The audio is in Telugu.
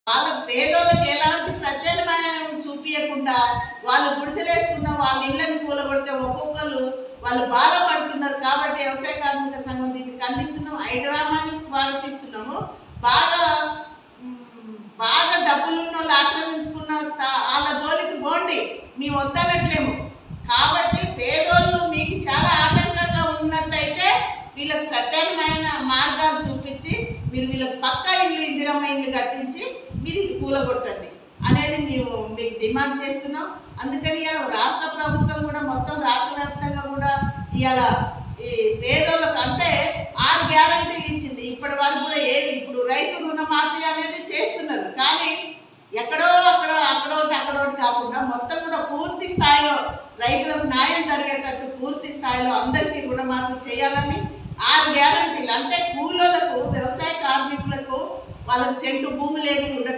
వాళ్ళ పేదోళ్ళకి ఎలాంటి ప్రత్యామ్నాయం చూపించకుండా వాళ్ళు గుడిసెలేసుకున్న వాళ్ళ ఇళ్ళని కూలగొడితే ఒక్కొక్కరు వాళ్ళు బాధపడుతున్నారు. కాబట్టి వ్యవసాయ కార్మిక సంఘం దీన్ని ఖండిస్తున్నాం, హైడ్రామాని స్వాగతిస్తున్నాము. బాగా బాగా డబ్బులున్న వాళ్ళు ఆక్రమించుకున్న వాళ్ళ జోలికి పోండి, మీ వద్దనట్లేము. కాబట్టి పేదోళ్ళు మీకు చాలా ఆటంకంగా ఉన్నట్టయితే వీళ్ళకి ప్రత్యేకమైన మార్గాలు చూపించి మీరు వీళ్ళకి పక్కా ఇల్లు, ఇందిరమ్మ ఇల్లు కట్టించి మీరు ఇది కూలగొట్టండి అనేది మేము మీకు డిమాండ్ చేస్తున్నాం. అందుకని ఇవాళ రాష్ట్ర ప్రభుత్వం కూడా మొత్తం రాష్ట్ర వ్యాప్తంగా కూడా ఇవాళ ఈ పేదోళ్ళకు అంటే 6 గ్యారంటీలు ఇచ్చింది. ఇప్పటి వరకు కూడా ఏవి ఇప్పుడు రైతు రుణమాఫీ అనేది చేస్తున్నారు, కానీ ఎక్కడో అక్కడోటి కాకుండా మొత్తం కూడా పూర్తి స్థాయిలో రైతులకు న్యాయం జరిగేటట్టు పూర్తి స్థాయిలో అందరికీ రుణమాఫీ చేయాలని 6 గ్యారంటీలు. అంటే కూలీలకు, వ్యవసాయ కార్మికులకు వాళ్ళకి చెట్టు భూమి లేదు